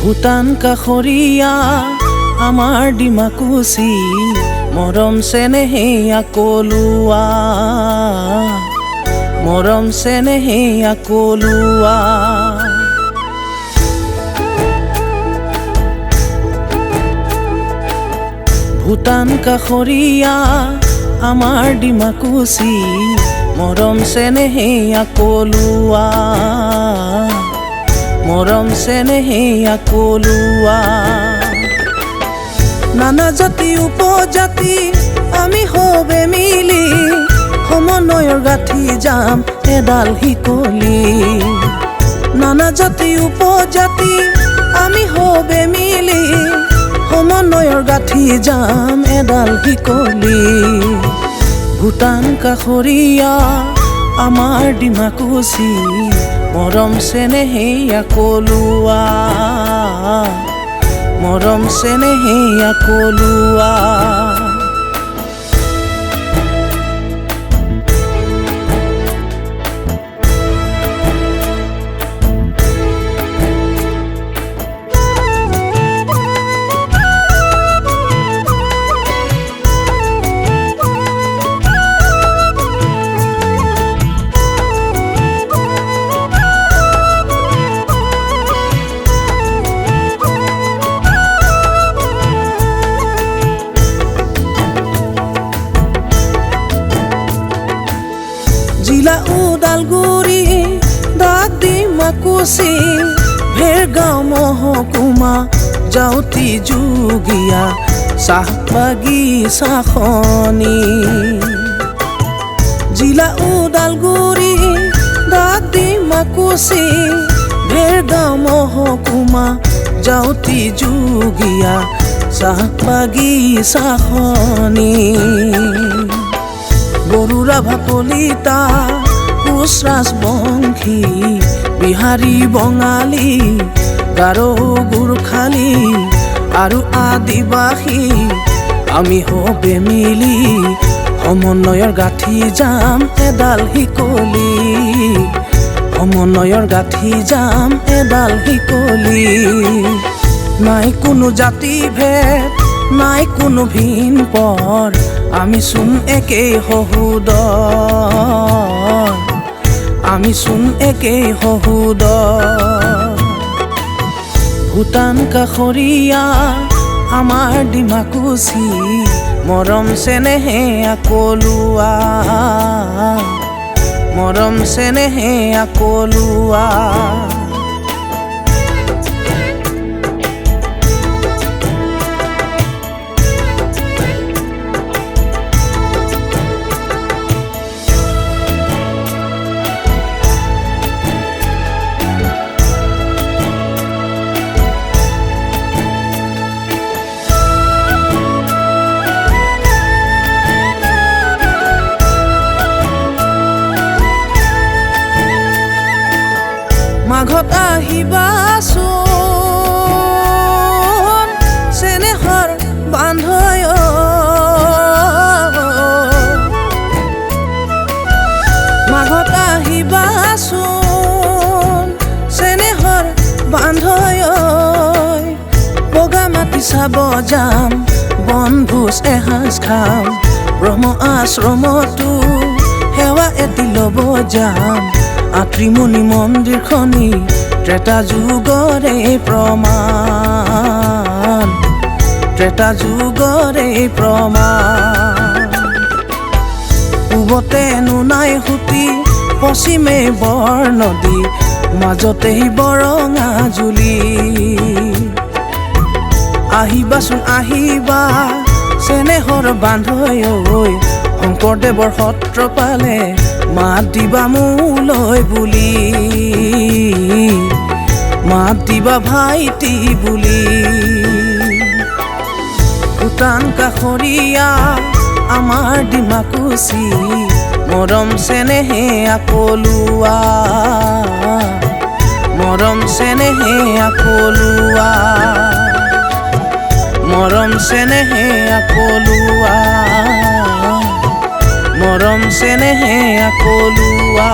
ভূটান কাষৰীয়া আমাৰ ডিমাকুচি মৰম চেনেহে আকলুৱা মৰম চেনেহে আকলুৱা ভূটান কাষৰীয়া আমাৰ ডিমাকুচি মৰম চেনেহে আকলুৱা মৰম চেনেহে আকলুৱা নানা জাতি উপজাতি আমি হবে মিলি সমন্বয়ৰ গাঁঠি যাম এডাল শিকলি নানা জাতি উপজাতি আমি হবে মিলি সমন্বয়ৰ গাঁঠি যাম এডাল শিকলি ভূটান কাষৰীয়া আমাৰ ডিমাকুচি মৰম চেনেহে আকলুৱা মৰম চেনেহে আকলুৱা জিলা ওদালগুৰি ডাক ডিমাকুচি ভেৰগাঁও মহকুমা যাওঁতি যোগীয়া চাহ বাগিচাখনি জিলা ওদালগুৰি ডাক ডিমাকুচি ভেৰগাঁও মহকুমা যাওঁতি যোগীয়া চাহ বাগিচাখনি বৰুৰা ভাকলিতা কোচ ৰাজবংশী বিহাৰী বঙালী গাৰো গোৰ্খালী আৰু আদিবাসী আমি হবে মিলি সমন্বয়ৰ গাঁঠি যাম এডাল শিকলি সমন্বয়ৰ গাঁঠি যাম এডাল শিকলি নাই কোনো জাতি ভেদ নাই কোনো ভিন পৰ আমি চোন একেই সহোদৰ আমি চোন একেই সহোদৰ ভূটান কাষৰীয়া আমাৰ ডিমাকুচি মৰম চেনেহে আকলুৱা মৰম চেনেহে আকলুৱা মাঘত আহিবাচোন চেনেহৰ বান্ধৈ মাঘত আহিবাচোন চেনেহৰ বান্ধৈ বগা মাটি চাব যাম বনভোজ এসাঁজ খাম ব্ৰহ্ম আশ্ৰমতো সেৱা এটি ল'ব যাম আত্ৰিমণি মন্দিৰখনি ত্ৰেতা যুগৰে প্ৰমাণ ত্ৰেতা যুগৰে প্ৰমাণ পূবতে নোনাই সুতি পশ্চিমে বৰ নদী মাজতেই বৰঙা জুলি আহিবাচোন আহিবা চেনেহৰ বান্ধৈ শংকৰদেৱৰ সত্ৰ পালে মাত দিবা মোলৈ বুলি মাত দিবা ভাইটি বুলি ভূটান কাষৰীয়া আমাৰ ডিমাকুচি মৰম চেনেহে আকলুৱা মৰম চেনেহে আকলুৱা মৰম চেনেহে আকলুৱা মৰম চেনেহে আকলুৱা